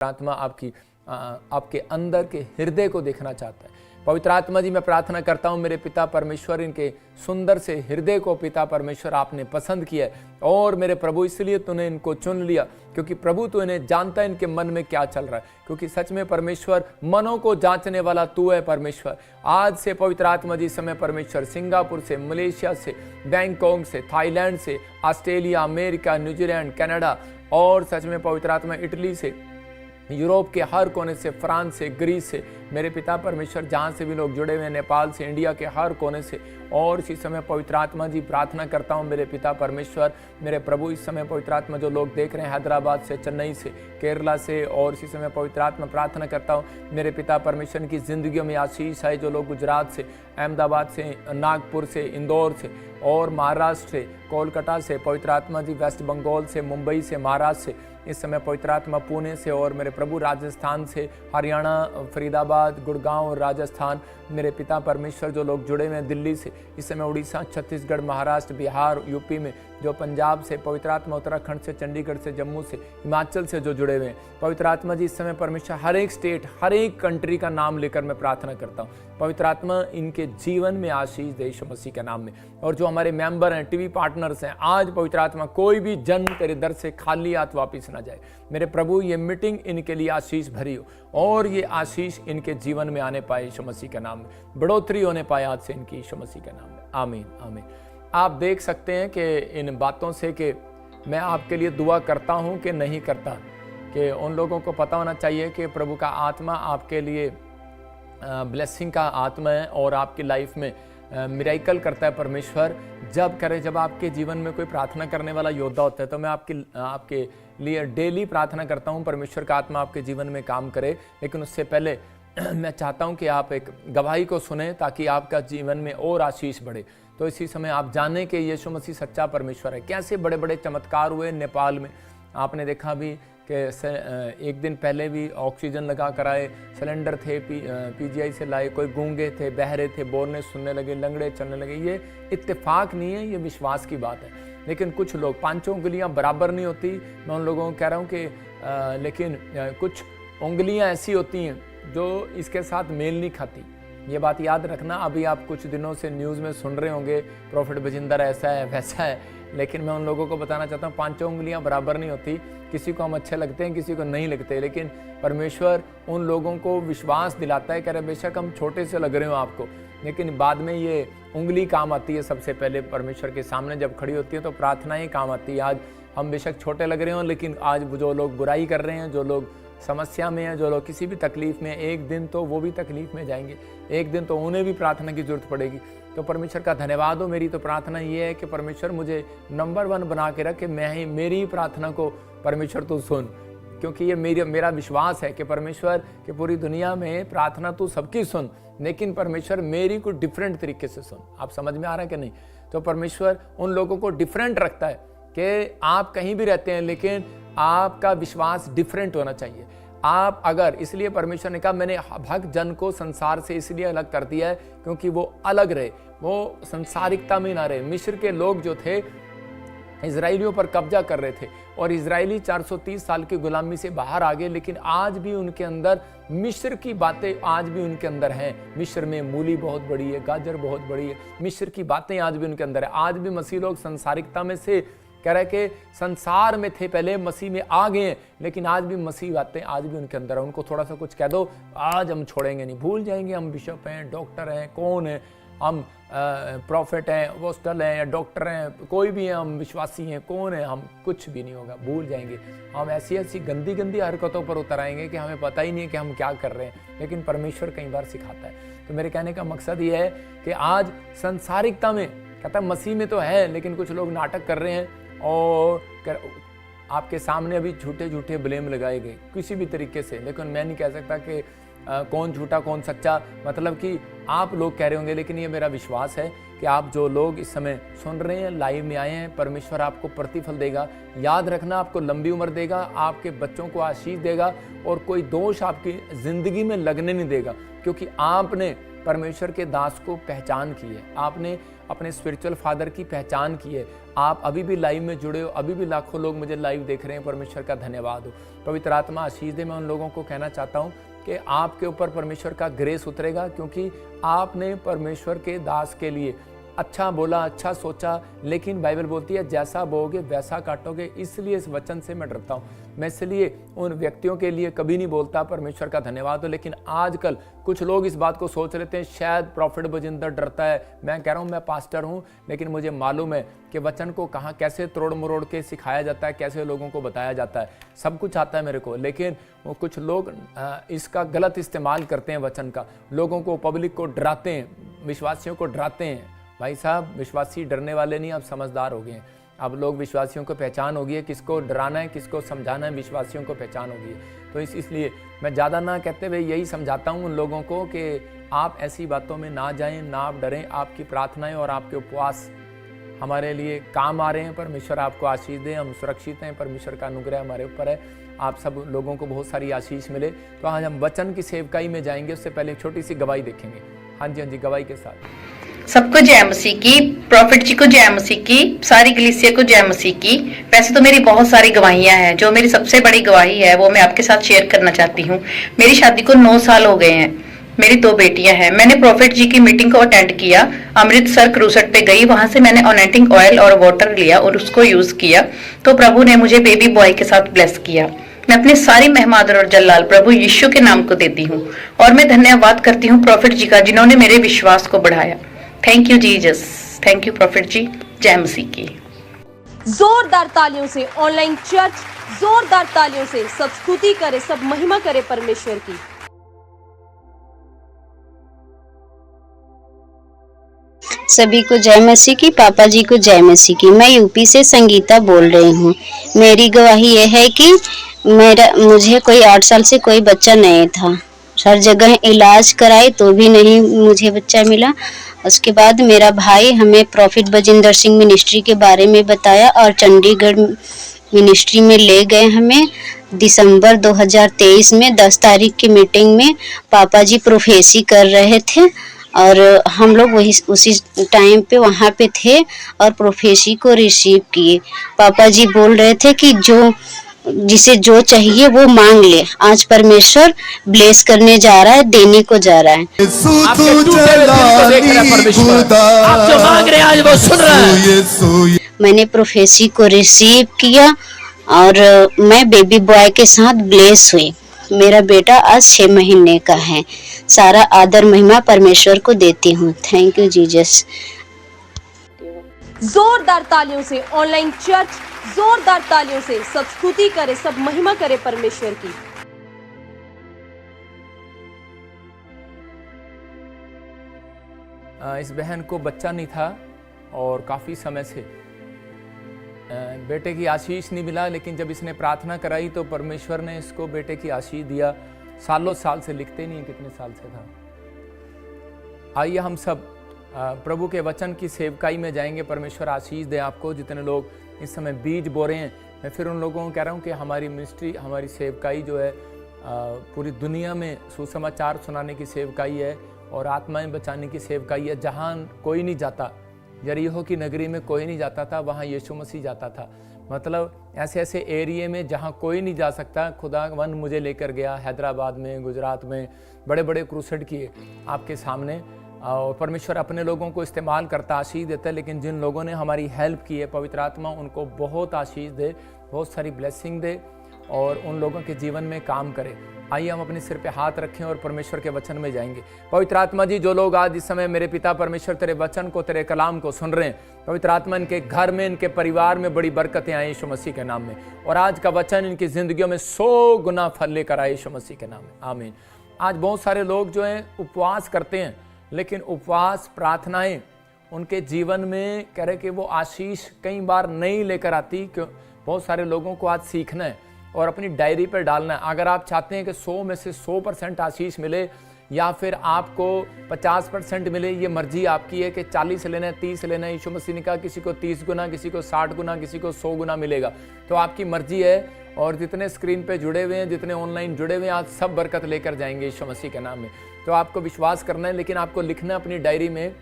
आत्मा आपके अंदर के हृदय को देखना चाहता है। पवित्र आत्मा जी, मैं प्रार्थना करता हूँ मेरे पिता परमेश्वर, इनके सुंदर से हृदय को पिता परमेश्वर आपने पसंद किया है और मेरे प्रभु इसलिए तूने इनको चुन लिया, क्योंकि प्रभु तू इन्हें जानता है इनके मन में क्या चल रहा है, क्योंकि सच में परमेश्वर मनों को जांचने वाला तू है परमेश्वर। आज से पवित्र आत्मा जी समय परमेश्वर सिंगापुर से, मलेशिया से, बैंकॉक से, थाईलैंड से, ऑस्ट्रेलिया, अमेरिका, न्यूजीलैंड, कनाडा और सच में पवित्र आत्मा इटली से, यूरोप के हर कोने से, फ्रांस से, ग्रीस से, मेरे पिता परमेश्वर जहाँ से भी लोग जुड़े हुए हैं, नेपाल से, इंडिया के हर कोने से, और इसी समय पवित्र आत्मा जी प्रार्थना करता हूँ मेरे पिता परमेश्वर, मेरे प्रभु इस समय पवित्र आत्मा जो लोग देख रहे हैं हैदराबाद से, चेन्नई से, केरला से, और इसी समय पवित्र आत्मा प्रार्थना करता हूँ मेरे पिता परमेश्वर की ज़िंदगी में आशीष है। जो लोग गुजरात से, अहमदाबाद से, नागपुर से, इंदौर से और महाराष्ट्र से, कोलकाता से, पवित्र आत्मा जी वेस्ट बंगाल से, मुंबई से, महाराष्ट्र से, इस समय पवित्र आत्मा पुणे से, और मेरे प्रभु राजस्थान से, हरियाणा, फरीदाबाद, गुड़गांव, राजस्थान, मेरे पिता परमेश्वर जो लोग जुड़े हुए हैं दिल्ली से, इस समय उड़ीसा, छत्तीसगढ़, महाराष्ट्र, बिहार, यूपी में, जो पंजाब से, पवित्र आत्मा उत्तराखंड से, चंडीगढ़ से, जम्मू से, हिमाचल से जो जुड़े हुए हैं, पवित्र आत्मा जी इस समय परमेश्वर हर एक स्टेट, हर एक कंट्री का नाम लेकर मैं प्रार्थना करता हूँ। पवित्र आत्मा इनके जीवन में आशीष दे यीशु मसीह के नाम में। और जो हमारे मेंबर हैं, टीवी पार्टनर्स हैं, आज पवित्र आत्मा कोई भी जन तेरे दर से खाली हाथ वापिस ना जाए। मेरे प्रभु ये मीटिंग इनके लिए आशीष भरी हो और ये आशीष इनके जीवन में आने पाए यीशु मसीह के नाम में, बढ़ोतरी होने पाए आज से इनकी यीशु मसीह के नाम में। आमीन आमीन। आप देख सकते हैं कि इन बातों से कि मैं आपके लिए दुआ करता हूं कि नहीं करता, कि उन लोगों को पता होना चाहिए कि प्रभु का आत्मा आपके लिए ब्लेसिंग का आत्मा है और आपकी लाइफ में मिरेकल करता है परमेश्वर जब करे, जब आपके जीवन में कोई प्रार्थना करने वाला योद्धा होता है। तो मैं आपके लिए डेली प्रार्थना करता हूँ परमेश्वर का आत्मा आपके जीवन में काम करे, लेकिन उससे पहले मैं चाहता हूँ कि आप एक गवाही को सुने ताकि आपका जीवन में और आशीष बढ़े। तो इसी समय आप जानें कि यीशु मसीह सच्चा परमेश्वर है। कैसे बड़े बड़े चमत्कार हुए नेपाल में, आपने देखा भी कि एक दिन पहले भी ऑक्सीजन लगा कर आए, सिलेंडर थे पीजीआई से लाए, कोई गूंगे थे, बहरे थे, बोलने सुनने लगे, लंगड़े चलने लगे। ये इत्तेफाक नहीं है, ये विश्वास की बात है। लेकिन कुछ लोग, 5 उंगलियां बराबर नहीं होती, मैं उन लोगों को कह रहा हूँ कि लेकिन कुछ उंगलियां ऐसी होती हैं जो इसके साथ मेल नहीं खाती। ये बात याद रखना। अभी आप कुछ दिनों से न्यूज़ में सुन रहे होंगे प्रॉफिट बजिंदर ऐसा है वैसा है, लेकिन मैं उन लोगों को बताना चाहता हूँ 5 उंगलियां बराबर नहीं होती। किसी को हम अच्छे लगते हैं, किसी को नहीं लगते, लेकिन परमेश्वर उन लोगों को विश्वास दिलाता है, कह रहे बेशक हम छोटे से लग रहे हो आपको, लेकिन बाद में ये उंगली काम आती है। सबसे पहले परमेश्वर के सामने जब खड़ी होती है तो प्रार्थना ही काम आती है। आज हम बेशक छोटे लग रहे हो, लेकिन आज जो लोग बुराई कर रहे हैं, जो लोग समस्या में है, जो लोग किसी भी तकलीफ में, एक दिन तो वो भी तकलीफ में जाएंगे, एक दिन तो उन्हें भी प्रार्थना की जरूरत पड़ेगी। तो परमेश्वर का धन्यवाद हो। मेरी तो प्रार्थना ये है कि परमेश्वर मुझे नंबर 1 बना के रखे, मेरी ही प्रार्थना को परमेश्वर तू सुन, क्योंकि ये मेरा विश्वास है कि परमेश्वर कि पूरी दुनिया में प्रार्थना तू सबकी सुन, लेकिन परमेश्वर मेरी को डिफरेंट तरीके से सुन। आप समझ में आ रहा है कि नहीं? तो परमेश्वर उन लोगों को डिफरेंट रखता है कि आप कहीं भी रहते हैं, लेकिन आपका विश्वास डिफरेंट होना चाहिए। आप अगर, इसलिए परमेश्वर ने कहा मैंने भक्त जन को संसार से इसलिए अलग कर दिया है क्योंकि वो अलग रहे, वो संसारिकता में ना रहे। मिस्र के लोग जो थे इजराइलियों पर कब्जा कर रहे थे और इजरायली 430 साल की गुलामी से बाहर आ गए, लेकिन आज भी उनके अंदर मिस्र की बातें आज भी उनके अंदर हैं। मिस्र में मूली बहुत बड़ी है, गाजर बहुत बड़ी है, मिस्र की बातें आज भी उनके अंदर है। आज भी मसीह लोग संसारिकता में से कह रहे कि संसार में थे पहले, मसीह में आ गए हैं, लेकिन आज भी मसीह बातें आज भी उनके अंदर है। उनको थोड़ा सा कुछ कह दो, आज हम छोड़ेंगे नहीं, भूल जाएंगे हम बिशप हैं, डॉक्टर हैं, कौन है, हम प्रॉफिट हैं, अपोस्टल हैं या डॉक्टर हैं, कोई भी हैं, हम विश्वासी हैं, कौन है, हम कुछ भी नहीं होगा, भूल जाएंगे। हम ऐसी ऐसी गंदी गंदी हरकतों पर उतर आएंगे कि हमें पता ही नहीं है कि हम क्या कर रहे हैं, लेकिन परमेश्वर कई बार सिखाता है। तो मेरे कहने का मकसद ये है कि आज संसारिकता में, कहता मसीह में तो है, लेकिन कुछ लोग नाटक कर रहे हैं और आपके सामने अभी झूठे झूठे ब्लेम लगाए गए किसी भी तरीके से, लेकिन मैं नहीं कह सकता कि कौन झूठा कौन सच्चा, मतलब कि आप लोग कह रहे होंगे, लेकिन ये मेरा विश्वास है कि आप जो लोग इस समय सुन रहे हैं, लाइव में आए हैं, परमेश्वर आपको प्रतिफल देगा। याद रखना, आपको लंबी उम्र देगा, आपके बच्चों को आशीष देगा और कोई दोष आपकी जिंदगी में लगने नहीं देगा, क्योंकि आपने परमेश्वर के दास को पहचान की है, आपने अपने स्पिरिचुअल फादर की पहचान की है। आप अभी भी लाइव में जुड़े हो, अभी भी लाखों लोग मुझे लाइव देख रहे हैं, परमेश्वर का धन्यवाद हो। पवित्र आत्मा आशीष दे। मैं उन लोगों को कहना चाहता हूँ कि आपके ऊपर परमेश्वर का ग्रेस उतरेगा, क्योंकि आपने परमेश्वर के दास के लिए अच्छा बोला, अच्छा सोचा, लेकिन बाइबल बोलती है जैसा बोओगे वैसा काटोगे। इसलिए इस वचन से मैं डरता हूँ। मैं इसलिए उन व्यक्तियों के लिए कभी नहीं बोलता परमेश्वर का धन्यवाद हो, लेकिन आजकल कुछ लोग इस बात को सोच लेते हैं शायद प्रॉफिट बजिंदर डरता है। मैं कह रहा हूँ मैं पास्टर हूँ, लेकिन मुझे मालूम है कि वचन को कहाँ कैसे तोड़ मरोड़ के सिखाया जाता है, कैसे लोगों को बताया जाता है। सब कुछ आता है मेरे को, लेकिन वो कुछ लोग इसका गलत इस्तेमाल करते हैं वचन का। लोगों को, पब्लिक को डराते हैं, विश्वासियों को डराते हैं। भाई साहब, विश्वासी डरने वाले नहीं, अब समझदार हो गए हैं। अब लोग विश्वासियों को पहचान होगी है, किसको डराना है, किसको समझाना है, विश्वासियों को पहचान होगी है। तो इसलिए मैं ज़्यादा ना कहते हुए यही समझाता हूँ उन लोगों को कि आप ऐसी बातों में ना जाएं, ना आप डरें। आपकी प्रार्थनाएं और आपके उपवास हमारे लिए काम आ रहे हैं। परमेश्वर आपको आशीष दें, हम सुरक्षित हैं, परमेश्वर का अनुग्रह हमारे ऊपर है। आप सब लोगों को बहुत सारी आशीष मिले। तो आज हम वचन की सेवकाई में जाएंगे, उससे पहले एक छोटी सी गवाही देखेंगे। हाँ जी, गवाही के साथ। सबको जय मसीह की, प्रॉफिट जी को जय मसीह की, सारी कलीसिया को जय मसीह की। वैसे तो मेरी बहुत सारी गवाहियां हैं, जो मेरी सबसे बड़ी गवाही है वो मैं आपके साथ शेयर करना चाहती हूँ। मेरी शादी को 9 साल हो गए हैं। मेरी 2 बेटियां हैं। मैंने प्रॉफिट जी की मीटिंग को अटेंड किया, अमृतसर क्रूसेट पे गई, वहां से मैंने अनॉइंटिंग ऑयल और वाटर लिया और उसको यूज किया, तो प्रभु ने मुझे बेबी बॉय के साथ ब्लेस किया। मैं अपनी सारी महिमादर और जलाल प्रभु यीशु के नाम को देती हूँ, और मैं धन्यवाद करती हूँ प्रॉफिट जी का, जिन्होंने मेरे विश्वास को बढ़ाया। Thank you Jesus, thank you prophet ji. जय मसीह की। जोरदार तालियों से ऑनलाइन चर्च, जोरदार तालियों से सब स्तुति करे, सब महिमा करे परमेश्वर की। सभी को जय मसीह की, पापा जी को जय मसीह की। मैं यूपी से संगीता बोल रही हूँ। मेरी गवाही यह है कि मुझे कोई 8 साल से कोई बच्चा नहीं था। हर जगह इलाज कराए तो भी नहीं मुझे बच्चा मिला। उसके बाद मेरा भाई हमें प्रॉफिट बजिंदर सिंह मिनिस्ट्री के बारे में बताया और चंडीगढ़ मिनिस्ट्री में ले गए हमें। दिसंबर 2023 में 10 तारीख की मीटिंग में पापा जी प्रोफेसी कर रहे थे और हम लोग वही उसी टाइम पे वहाँ पे थे और प्रोफेसी को रिसीव किए। पापा जी बोल रहे थे कि जिसे जो चाहिए वो मांग ले। आज परमेश्वर ब्लेस करने जा रहा है, देने को जा रहा है। आपके टूटे हुए दिल को देख रहा है परमेश्वर। आप जो मांग रहे हैं आज वो सुन रहा है। मैंने प्रोफेसी को रिसीव किया और मैं बेबी बॉय के साथ ब्लेस हुई। मेरा बेटा आज 6 महीने का है। सारा आदर महिमा परमेश्वर को देती हूँ। Thank you Jesus. जोरदार तालियों से ऑनलाइन चर्च, जोरदार तालियों से सब स्तुति करे, सब महिमा करे परमेश्वर की। इस बहन को बच्चा नहीं था और काफ़ी समय से बेटे की आशीष नहीं मिला, लेकिन जब इसने प्रार्थना कराई तो परमेश्वर ने इसको बेटे की आशीष दिया। सालों साल से, लिखते नहीं कितने साल से था। आइए हम सब प्रभु के वचन की सेवकाई में जाएंगे। परमेश्वर आशीष दे आपको। जितने लोग इस समय बीज बो रहे हैं, मैं फिर उन लोगों को कह रहा हूँ कि हमारी मिनिस्ट्री, हमारी सेवकाई जो है पूरी दुनिया में सुसमाचार सुनाने की सेवकाई है और आत्माएं बचाने की सेवकाई है। जहाँ कोई नहीं जाता, यरीहो की नगरी में कोई नहीं जाता था, वहाँ यीशु मसीह जाता था। मतलब ऐसे ऐसे एरिए में जहाँ कोई नहीं जा सकता, खुदावन मुझे लेकर गया। हैदराबाद में, गुजरात में बड़े बड़े क्रूसेड किए आपके सामने, और परमेश्वर अपने लोगों को इस्तेमाल करता, आशीष देता है। लेकिन जिन लोगों ने हमारी हेल्प की है, पवित्र आत्मा उनको बहुत आशीष दे, बहुत सारी ब्लेसिंग दे और उन लोगों के जीवन में काम करे। आइए हम अपने सिर पे हाथ रखें और परमेश्वर के वचन में जाएंगे। पवित्र आत्मा जी, जो लोग आज इस समय मेरे पिता परमेश्वर तेरे वचन को, तेरे कलाम को सुन रहे हैं, पवित्र आत्मा इनके घर में, इनके परिवार में बड़ी बरकतें आए यीशु मसीह के नाम में। और आज का वचन इनकी जिंदगियों में 100 गुना फल लेकर आए यीशु मसीह के नाम में, आमीन। आज बहुत सारे लोग जो हैं उपवास करते हैं, लेकिन उपवास प्रार्थनाएं उनके जीवन में कह रहे कि वो आशीष कई बार नहीं लेकर आती। क्यों? बहुत सारे लोगों को आज सीखना है और अपनी डायरी पर डालना है। अगर आप चाहते हैं कि 100 में से 100% आशीष मिले या फिर आपको 50% मिले, ये मर्जी आपकी है कि 40 लेना है, 30 लेना है। यीशु मसीह ने कहा किसी को 30 गुना, किसी को 60 गुना, किसी को 100 गुना मिलेगा। तो आपकी मर्जी है। और जितने स्क्रीन पे जुड़े हुए हैं, जितने ऑनलाइन जुड़े हुए हैं, आज सब बरकत लेकर जाएंगे यीशु मसीह के नाम में। तो आपको विश्वास करना है, लेकिन आपको लिखना है अपनी डायरी में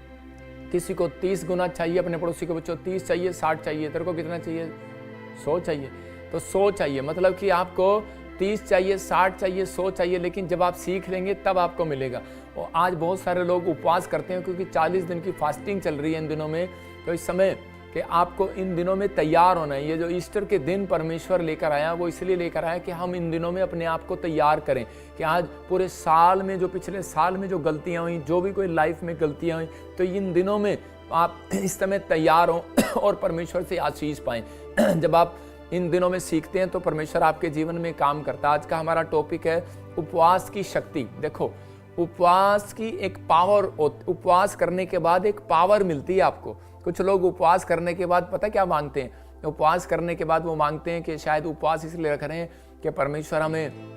किसी को 30 गुना चाहिए, अपने पड़ोसी को बच्चों 30 चाहिए, 60 चाहिए, तेरे को कितना चाहिए? 100 चाहिए। तो 100 चाहिए मतलब कि आपको 30 चाहिए, 60 चाहिए, 100 चाहिए, लेकिन जब आप सीख लेंगे तब आपको मिलेगा। और आज बहुत सारे लोग उपवास करते हैं क्योंकि 40 दिन की फास्टिंग चल रही है इन दिनों में। तो इस समय कि आपको इन दिनों में तैयार होना है। ये जो ईस्टर के दिन परमेश्वर लेकर आया वो इसलिए लेकर आया कि हम इन दिनों में अपने आप को तैयार करें कि आज पूरे साल में जो पिछले साल में जो गलतियां हुई, जो भी कोई लाइफ में गलतियां हुई, तो इन दिनों में आप इस समय तैयार हों और परमेश्वर से आशीष पाएं। जब आप इन दिनों में सीखते हैं तो परमेश्वर आपके जीवन में काम करता है। आज का हमारा टॉपिक है उपवास की शक्ति। देखो, उपवास की एक पावर, उपवास करने के बाद एक पावर मिलती है आपको। कुछ लोग उपवास करने के बाद पता क्या मांगते हैं? उपवास करने के बाद वो मांगते हैं कि शायद उपवास इसलिए रख रहे हैं कि परमेश्वर हमें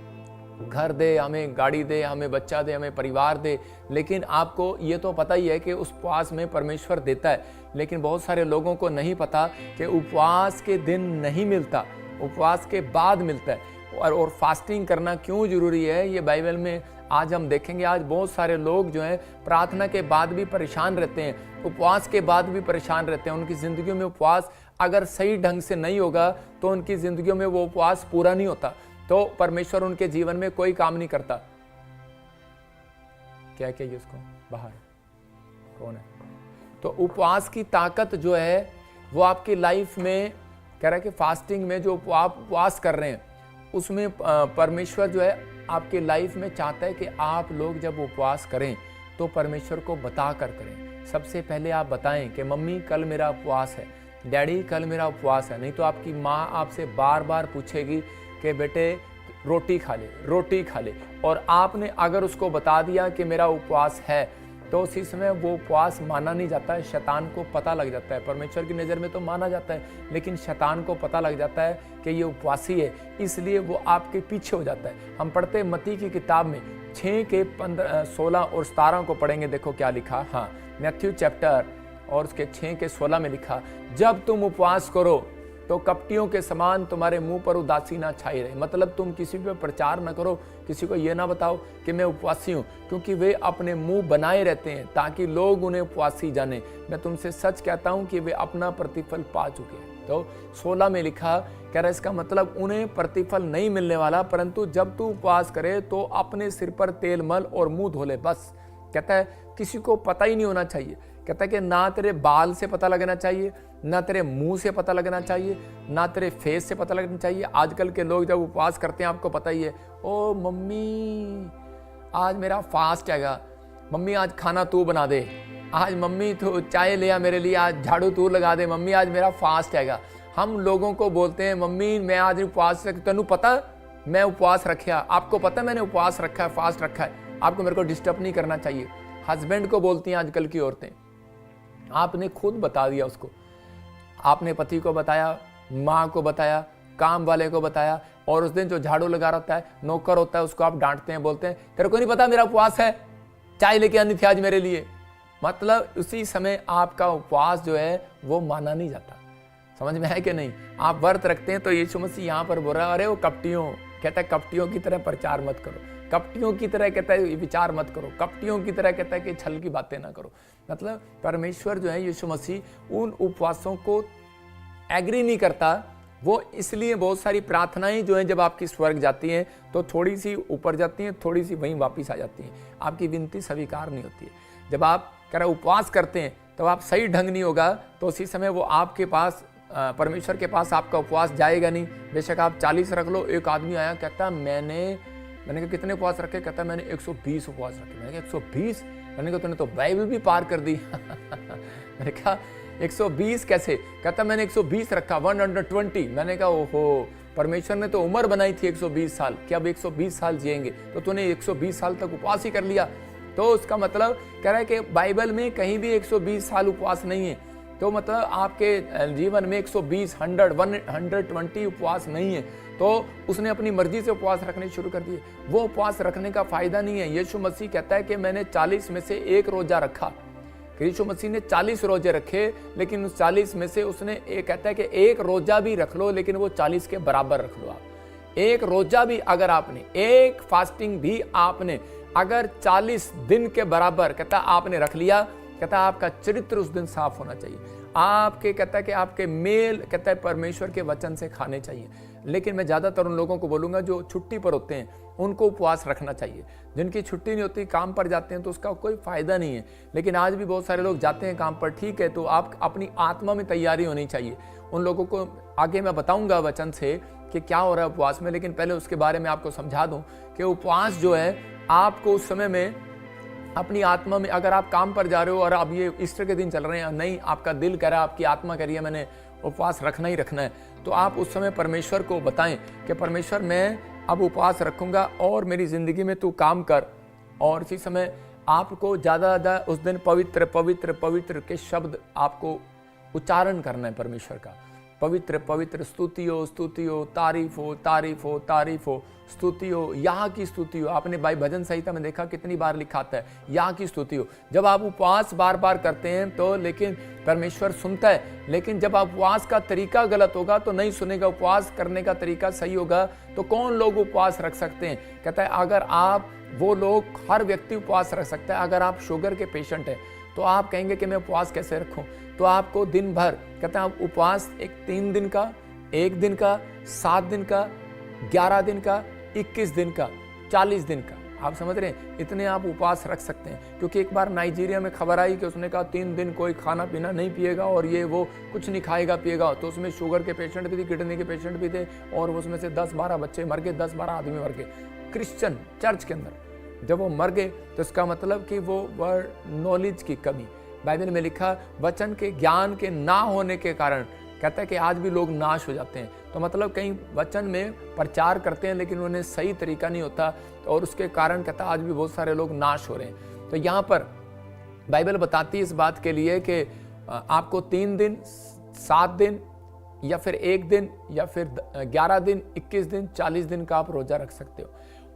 घर दे, हमें गाड़ी दे, हमें बच्चा दे, हमें परिवार दे। लेकिन आपको ये तो पता ही है कि उस उपवास में परमेश्वर देता है, लेकिन बहुत सारे लोगों को नहीं पता कि उपवास के दिन नहीं मिलता, उपवास के बाद मिलता है। और फास्टिंग करना क्यों जरूरी है ये बाइबल में आज हम देखेंगे। आज बहुत सारे लोग जो हैं प्रार्थना के बाद भी परेशान रहते हैं, उपवास के बाद भी परेशान रहते हैं। उनकी ज़िंदगियों में उपवास अगर सही ढंग से नहीं होगा तो उनकी ज़िंदगियों में वो उपवास पूरा नहीं होता, तो परमेश्वर उनके जीवन में कोई काम नहीं करता। क्या कहिए उसको? बाहर कौन है? तो उपवास की ताकत जो है वो आपकी लाइफ में कह रहा है कि फास्टिंग में जो आप उपवास कर रहे हैं उसमें परमेश्वर जो है आपके लाइफ में चाहता है कि आप लोग जब उपवास करें तो परमेश्वर को बता कर करें। सबसे पहले आप बताएं कि मम्मी कल मेरा उपवास है, डैडी कल मेरा उपवास है। नहीं तो आपकी माँ आपसे बार बार पूछेगी कि बेटे रोटी खा ले, रोटी खा ले। और आपने अगर उसको बता दिया कि मेरा उपवास है तो उसी समय वो उपवास माना नहीं जाता है, शैतान को पता लग जाता है। परमेश्वर की नज़र में तो माना जाता है, लेकिन शैतान को पता लग जाता है कि ये उपवासी है, इसलिए वो आपके पीछे हो जाता है। हम पढ़ते हैं मत्ती की किताब में 6 के 15, 16 और 17 को पढ़ेंगे। देखो क्या लिखा, हाँ, मैथ्यू चैप्टर और उसके 6 के 16 में लिखा, जब तुम उपवास करो तो कपटियों के समान तुम्हारे मुंह पर उदासी ना छाई रहे। मतलब तुम किसी पे प्रचार न करो, किसी को ये ना बताओ कि मैं उपवासी हूँ, क्योंकि वे अपने मुंह बनाए रहते हैं ताकि लोग उन्हें उपवासी जाने। मैं तुमसे सच कहता हूँ कि वे अपना प्रतिफल पा चुके हैं। तो 16 में लिखा, कह रहा है इसका मतलब उन्हें प्रतिफल नहीं मिलने वाला, परंतु जब तू उपवास करे तो अपने सिर पर तेल मल और मुंह धो ले, बस। कहता है किसी को पता ही नहीं होना चाहिए। कहता है कि ना तेरे बाल से पता लगना चाहिए, ना तेरे मुंह से पता लगना चाहिए, ना तेरे फेस से पता लगना चाहिए। आजकल के लोग जब उपवास करते हैं आपको पता ही है, ओ मम्मी आज मेरा फास्ट हैगा, मम्मी आज खाना तू बना दे, आज मम्मी तू चाय ले आ मेरे लिए, आज झाड़ू तू लगा दे, मम्मी आज मेरा फास्ट हैगा। हम लोगों को बोलते हैं मम्मी मैं आज उपवास रख, तेनू पता मैं उपवास रखा, आपको पता मैंने उपवास रखा है, फास्ट रखा है, आपको मेरे को डिस्टर्ब नहीं करना चाहिए। हस्बैंड को बोलती हैं आजकल की औरतें, आपने खुद बता दिया उसको, आपने पति को बताया, माँ को बताया, काम वाले को बताया, और उस दिन जो झाड़ू लगा रहता है, नौकर होता है, उसको आप डांटते हैं, बोलते हैं तेरे को नहीं पता मेरा उपवास है, चाय लेके आनी थी आज मेरे लिए। मतलब उसी समय आपका उपवास जो है वो माना नहीं जाता। समझ में है कि नहीं? आप व्रत रखते हैं तो यीशु मसीह यहाँ पर बोल रहा है, अरे वो कपटियों, कहता है कपटियों की तरह प्रचार मत करो, कपटियों की तरह कहता है विचार मत करो, कपटियों की तरह कहता है कि छल की बातें ना करो। मतलब परमेश्वर जो है यीशु मसीह उन उपवासों को एग्री नहीं करता। वो इसलिए बहुत सारी प्रार्थनाएं जो हैं जब आपकी स्वर्ग जाती हैं तो थोड़ी सी ऊपर जाती हैं, थोड़ी सी वहीं वापस आ जाती हैं, आपकी विनती स्वीकार नहीं होती है। जब आप कह रहे उपवास करते हैं तो आप सही ढंग नहीं होगा तो उसी समय वो आपके पास परमेश्वर के पास आपका उपवास जाएगा नहीं। बेशक आप 40 रख लो। एक आदमी आया कहता मैंने कहा कितने उपवास रखे? कहता मैंने 120 उपवास रखे। मैंने कहा 120? मैंने कहा तूने तो बाइबल भी पार कर दी। मैंने कहा 120 कैसे? कहता मैंने 120 रखा, 120। मैंने कहा ओहो, परमेश्वर ने तो उम्र बनाई थी 120 साल, कि अब 120 साल जिएंगे, तो तूने 120 साल तक उपवास ही कर लिया। तो उसका मतलब कह रहा है कि बाइबल में कहीं भी 120 साल उपवास नहीं है। तो मतलब आपके जीवन में 120, 120 उपवास नहीं है। तो उसने अपनी मर्जी से उपवास रखने शुरू कर दिए। वो उपवास रखने का फायदा नहीं है। यीशु मसीह कहता है कि मैंने 40 में से एक रोजा रखा। यीशु मसीह ने 40 रोजे रखे, लेकिन उस 40 में से उसने एक कहता है कि एक रोजा भी रख लो, लेकिन वो 40 के बराबर रख लो। आप एक रोजा भी अगर आपने, एक फास्टिंग भी आपने अगर 40 दिन के बराबर कहता आपने रख लिया कहता है आपका चरित्र उस दिन साफ होना चाहिए, आपके कहता है कि आपके मेल कहता है परमेश्वर के वचन से खाने चाहिए। लेकिन मैं ज़्यादातर उन लोगों को बोलूँगा जो छुट्टी पर होते हैं उनको उपवास रखना चाहिए। जिनकी छुट्टी नहीं होती, काम पर जाते हैं, तो उसका कोई फ़ायदा नहीं है। लेकिन आज भी बहुत सारे लोग जाते हैं काम पर, ठीक है, तो आप अपनी आत्मा में तैयारी होनी चाहिए। उन लोगों को आगे मैं बताऊँगा वचन से कि क्या हो रहा है उपवास में, लेकिन पहले उसके बारे में आपको समझा दूँ कि उपवास जो है आपको उस समय में अपनी आत्मा में, अगर आप काम पर जा रहे हो और अब ये ईस्टर के दिन चल रहे हैं, नहीं आपका दिल कह रहा है, आपकी आत्मा कह रही है मैंने उपवास रखना ही रखना है, तो आप उस समय परमेश्वर को बताएं कि परमेश्वर मैं अब उपवास रखूंगा और मेरी ज़िंदगी में तू काम कर। और इसी समय आपको ज़्यादा उस दिन पवित्र पवित्र पवित्र के शब्द आपको उच्चारण करना है परमेश्वर का। पवित्र पवित्र स्तुति हो, स्तुति हो, तारीफ हो, तारीफ हो, तारीफ हो, स्तुति हो, यहाँ की स्तुति हो। आपने भाई भजन संहिता में देखा कितनी बार लिखा आता है यहाँ की स्तुति हो। जब आप उपवास बार बार करते हैं तो लेकिन परमेश्वर सुनता है, लेकिन जब आप उपवास का तरीका गलत होगा तो नहीं सुनेगा। उपवास करने का तरीका सही होगा तो कौन लोग उपवास रख सकते हैं? कहता है अगर आप, वो लोग, हर व्यक्ति उपवास रख सकता है। अगर आप शुगर के पेशेंट हैं तो आप कहेंगे कि मैं उपवास कैसे रखूं, तो आपको दिन भर, कहते हैं आप उपवास एक 3 दिन का, 1 दिन का, 7 दिन का, 11 दिन का, 21 दिन का, 40 दिन का, आप समझ रहे हैं, इतने आप उपवास रख सकते हैं। क्योंकि एक बार नाइजीरिया में खबर आई कि उसने कहा 3 दिन कोई खाना पीना नहीं पिएगा और ये वो कुछ नहीं खाएगा पिएगा, तो उसमें शुगर के पेशेंट भी थे, किडनी के पेशेंट भी थे, और उसमें से 10-12 बच्चे मर गए, 10-12 आदमी मर गए क्रिश्चियन चर्च के अंदर। जब वो मर गए तो इसका मतलब कि वो वर्ड नॉलेज की कमी, बाइबल में लिखा वचन के ज्ञान के ना होने के कारण, कहता है कि आज भी लोग नाश हो जाते हैं। तो मतलब कहीं वचन में प्रचार करते हैं लेकिन उन्हें सही तरीका नहीं होता, और उसके कारण कहता है आज भी बहुत सारे लोग नाश हो रहे हैं। तो यहाँ पर बाइबल बताती है इस बात के लिए कि आपको 3 दिन, 7 दिन, या फिर 1 दिन, या फिर 11 दिन, 21 दिन, 40 दिन का आप रोजा रख सकते हो।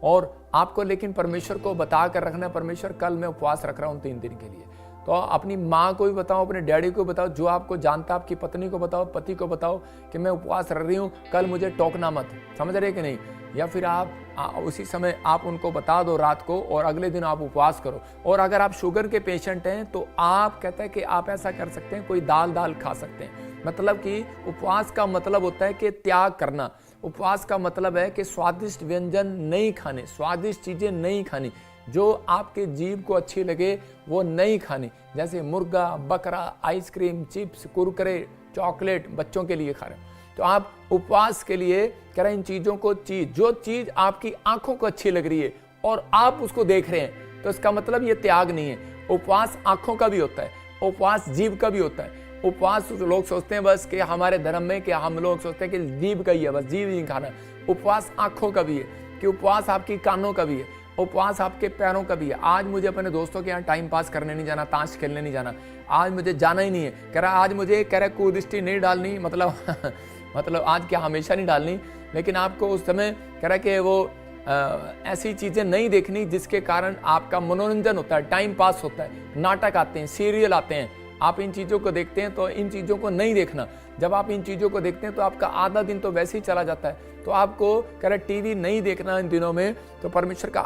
और आपको लेकिन परमेश्वर को बता कर रखना है, परमेश्वर कल मैं उपवास रख रहा हूँ 3 दिन के लिए। तो अपनी माँ को भी बताओ, अपने डैडी को बताओ, जो आपको जानता है, आपकी पत्नी को बताओ, पति को बताओ कि मैं उपवास रख रही हूँ, कल मुझे टोकना मत। समझ रहे कि नहीं? या फिर आप उसी समय आप उनको बता दो रात को, और अगले दिन आप उपवास करो। और अगर आप शुगर के पेशेंट हैं तो आप, कहते हैं कि आप ऐसा कर सकते हैं, कोई दाल खा सकते हैं। मतलब कि उपवास का मतलब होता है कि त्याग करना। उपवास का मतलब है कि स्वादिष्ट व्यंजन नहीं खाने, स्वादिष्ट चीज़ें नहीं खानी, जो आपके जीभ को अच्छी लगे वो नहीं खानी, जैसे मुर्गा, बकरा, आइसक्रीम, चिप्स, कुरकुरे, चॉकलेट बच्चों के लिए खा रहे हैं। तो आप उपवास के लिए कह रहे हैं इन चीज़ों को, जो चीज़ आपकी आंखों को अच्छी लग रही है और आप उसको देख रहे हैं, तो इसका मतलब ये त्याग नहीं है। उपवास आंखों का भी होता है, उपवास जीभ का भी होता है। उपवास लोग सोचते हैं बस कि हमारे धर्म में, कि हम लोग सोचते हैं कि जीभ का ही है, बस जीभ ही खाना। उपवास आंखों का भी है, कि उपवास आपकी कानों का भी है, उपवास आपके पैरों का भी है। आज मुझे अपने दोस्तों के यहाँ टाइम पास करने नहीं जाना, ताश खेलने नहीं जाना, आज मुझे जाना ही नहीं है। कह रहा आज मुझे, कह रहा कुदृष्टि नहीं डालनी, मतलब आज क्या हमेशा नहीं डालनी, लेकिन आपको उस समय कह रहा कि वो ऐसी चीज़ें नहीं देखनी जिसके कारण आपका मनोरंजन होता है, टाइम पास होता है। नाटक आते हैं, सीरियल आते हैं, आप इन चीज़ों को देखते हैं, तो इन चीज़ों को नहीं देखना। जब आप इन चीज़ों को देखते हैं तो आपका आधा दिन तो वैसे ही चला जाता है। तो आपको कह रहा टीवी नहीं देखना इन दिनों में, तो परमेश्वर का